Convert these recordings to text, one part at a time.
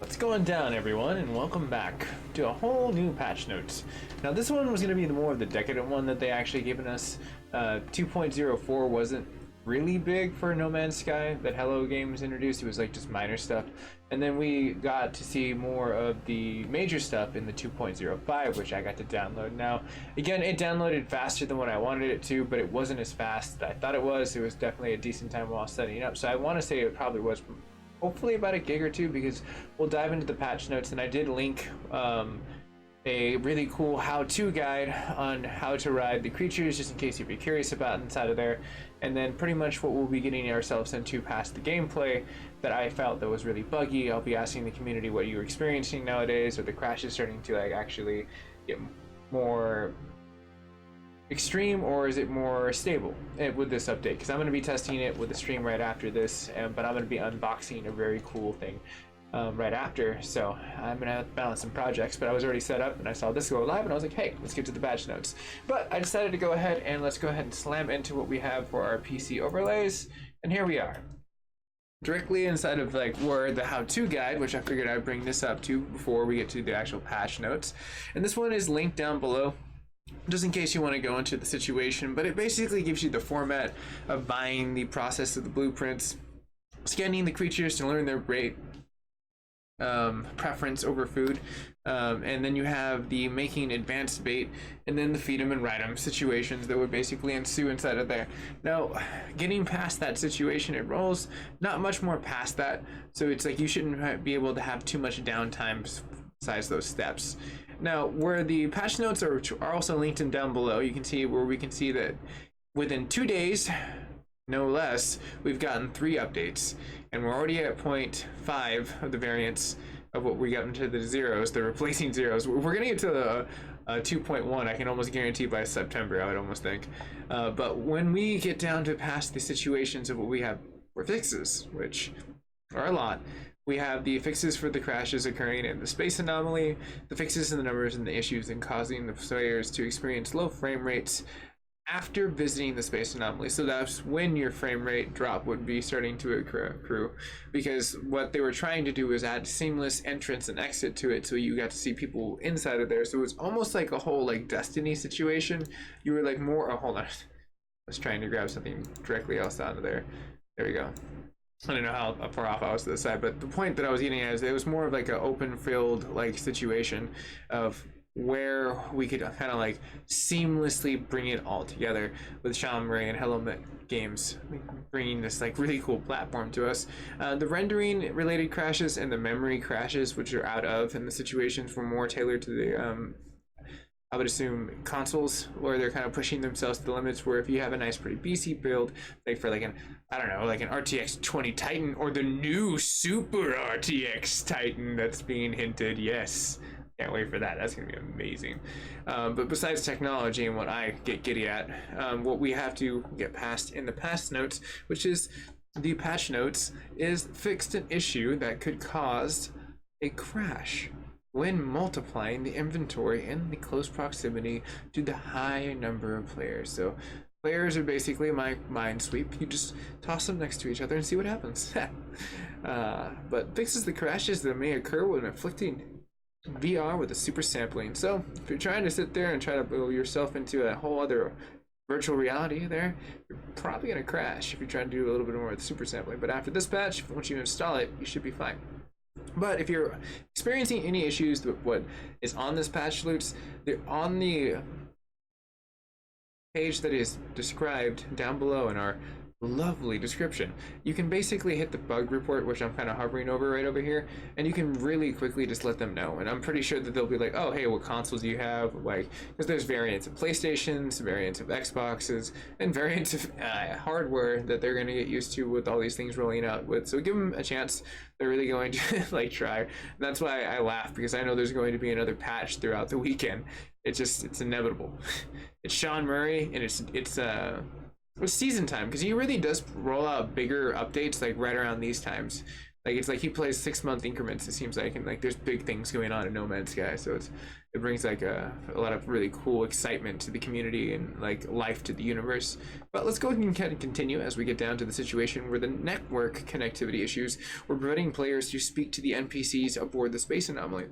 What's going down, everyone, and welcome back to a whole new patch notes. Now, this one was going to be the more of the decadent one that they actually given us. 2.04 wasn't really big for No Man's Sky that Hello Games introduced. It was like just minor stuff. And then we got to see more of the major stuff in the 2.05, which I got to download. Now, again, it downloaded faster than what I wanted it to, but it wasn't as fast as I thought it was. It was definitely a decent time while setting it up. So I want to say it probably was hopefully about a gig or two, because we'll dive into the patch notes, and I did link a really cool how-to guide on how to ride the creatures, just in case you'd be curious about inside of there. And then pretty much what we'll be getting ourselves into past the gameplay that I felt that was really buggy. I'll be asking the community what you're experiencing nowadays, or the crashes starting to like actually get more extreme, or is it more stable with this update? Because I'm going to be testing it with the stream right after this, but I'm going to be unboxing a very cool thing right after, so I'm going to have to balance some projects. But I was already set up and I saw this go live and I was like, hey, let's get to the patch notes. But I decided to go ahead and let's go ahead and slam into what we have for our PC overlays, and here we are directly inside of like where the how-to guide, which I figured I'd bring this up to before we get to the actual patch notes. And this one is linked down below, just in case you want to go into the situation, but it basically gives you the format of buying, the process of the blueprints, scanning the creatures to learn their rate, preference over food, and then you have the making advanced bait, and then the feed them and ride them situations that would basically ensue inside of there. Now, getting past that situation, it rolls not much more past that, so it's like you shouldn't be able to have too much downtime besides those steps. Now, where the patch notes are also linked in down below, you can see where we can see that within 2 days, no less, we've gotten 3 updates, and we're already at 0.5 of the variance of what we got into the zeros, the replacing zeros. We're gonna get to the 2.1, I can almost guarantee, by September, I would almost think. But when we get down to past the situations of what we have for fixes, which are a lot, we have the fixes for the crashes occurring in the space anomaly, the fixes in the numbers and the issues and causing the players to experience low frame rates after visiting the space anomaly. So that's when your frame rate drop would be starting to accrue, because what they were trying to do is add seamless entrance and exit to it, so you got to see people inside of there. So it was almost like a whole like Destiny situation. You were like more, oh hold on, I was trying to grab something directly else out of there. There we go. I don't know how far off I was to the side, but the point that I was getting at is it was more of like an open field like situation of where we could kind of like seamlessly bring it all together with Sean Murray and Hello Games bringing this like really cool platform to us. The rendering related crashes and the memory crashes, which are out of, and the situations were more tailored to the I would assume consoles, where they're kind of pushing themselves to the limits, where if you have a nice pretty BC build, like for like an, I don't know, like an RTX 20 Titan, or the new Super RTX Titan that's being hinted, yes, can't wait for that, that's gonna be amazing. But besides technology and what I get giddy at, what we have to get past in the past notes, which is the patch notes, is fixed an issue that could cause a crash when multiplying the inventory in the close proximity to the high number of players. So players are basically my minesweep. You just toss them next to each other and see what happens. But fixes the crashes that may occur when afflicting VR with a super sampling. So if you're trying to sit there and try to build yourself into a whole other virtual reality there, you're probably going to crash if you're trying to do a little bit more with super sampling. But after this patch, once you install it, you should be fine. But if you're experiencing any issues with what is on this patch notes, they're on the page that is described down below in our lovely description. You can basically hit the bug report, which I'm kind of hovering over right over here, and you can really quickly just let them know. And I'm pretty sure that they'll be like, oh hey, what consoles do you have? Like, because there's variants of PlayStations, variants of Xboxes, and variants of hardware that they're going to get used to with all these things rolling out with. So give them a chance. They're really going to like try. And that's why I laugh, because I know there's going to be another patch throughout the weekend. It's inevitable. It's Sean Murray, and it's season time, because he really does roll out bigger updates like right around these times, Like it's like he plays 6-month increments, it seems like, and like there's big things going on in No Man's Sky, so it brings like a lot of really cool excitement to the community and like life to the universe. But let's go ahead and kind of continue as we get down to the situation where the network connectivity issues were preventing players to speak to the NPCs aboard the space anomaly.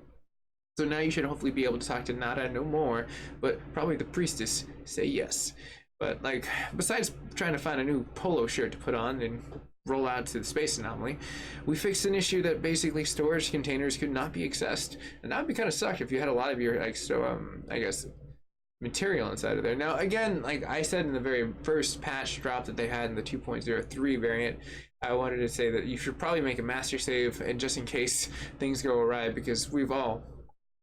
So now you should hopefully be able to talk to Nada no more, but probably the priestess say yes. But like, besides trying to find a new polo shirt to put on and roll out to the space anomaly, we fixed an issue that basically storage containers could not be accessed, and that would be kind of suck if you had a lot of your like I guess material inside of there. Now again, like I said in the very first patch drop that they had in the 2.03 variant, I wanted to say that you should probably make a master save, and just in case things go awry, because we've all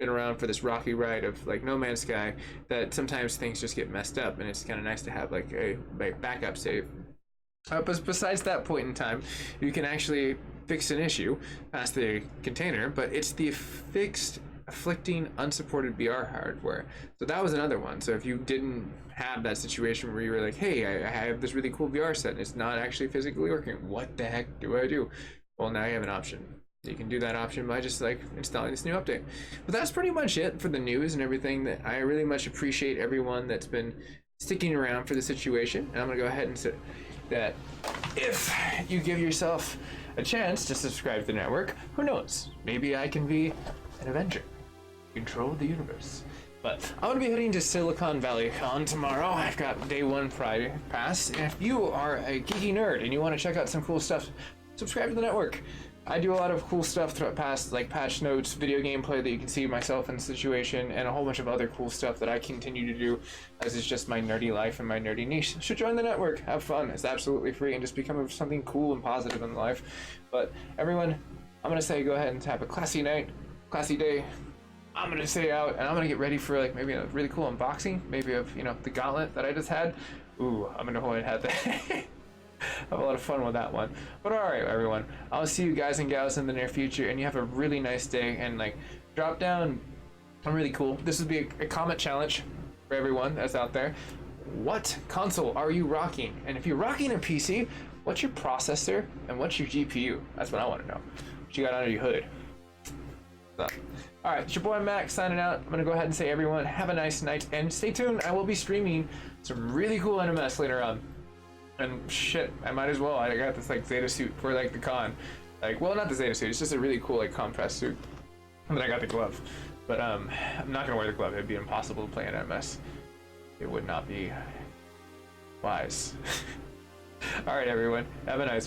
been around for this rocky ride of like No Man's Sky, that sometimes things just get messed up, and it's kind of nice to have like a backup save. But besides that point in time, you can actually fix an issue past the container, but it's the fixed afflicting unsupported VR hardware. So that was another one. So if you didn't have that situation where you were like, hey, I have this really cool VR set and it's not actually physically working, what the heck do I do? Well, now you have an option. You can do that option by just like installing this new update. But that's pretty much it for the news and everything. That I really much appreciate everyone that's been sticking around for the situation, and I'm gonna go ahead and say that if you give yourself a chance to subscribe to the network, who knows, maybe I can be an Avenger, control the universe. But I'm gonna be heading to Silicon Valley Con tomorrow. I've got day 1 Friday pass, and if you are a geeky nerd and you want to check out some cool stuff, subscribe to the network. I do a lot of cool stuff throughout past, like patch notes, video gameplay that you can see myself in the situation, and a whole bunch of other cool stuff that I continue to do, as it's just my nerdy life and my nerdy niche. So join the network, have fun, it's absolutely free, and just become something cool and positive in life. But everyone, I'm gonna say go ahead and have a classy night, classy day. I'm gonna stay out, and I'm gonna get ready for like maybe a really cool unboxing, maybe of, you know, the gauntlet that I just had. Ooh, I'm gonna go ahead and have that. Have a lot of fun with that one. But alright everyone, I'll see you guys and gals in the near future, and you have a really nice day, and like drop down. I'm really cool. This would be a comment challenge for everyone that's out there. What console are you rocking? And if you're rocking a PC, what's your processor and what's your GPU? That's what I want to know. What you got under your hood? So, alright, it's your boy Mac signing out. I'm gonna go ahead and say everyone have a nice night, and stay tuned. I will be streaming some really cool NMS later on. And shit, I might as well. I got this like Zeta suit for like the con. Like, well, not the Zeta suit, it's just a really cool like compressed suit. And then I got the glove. But I'm not gonna wear the glove. It'd be impossible to play an MS. It would not be wise. Alright everyone, have a nice one.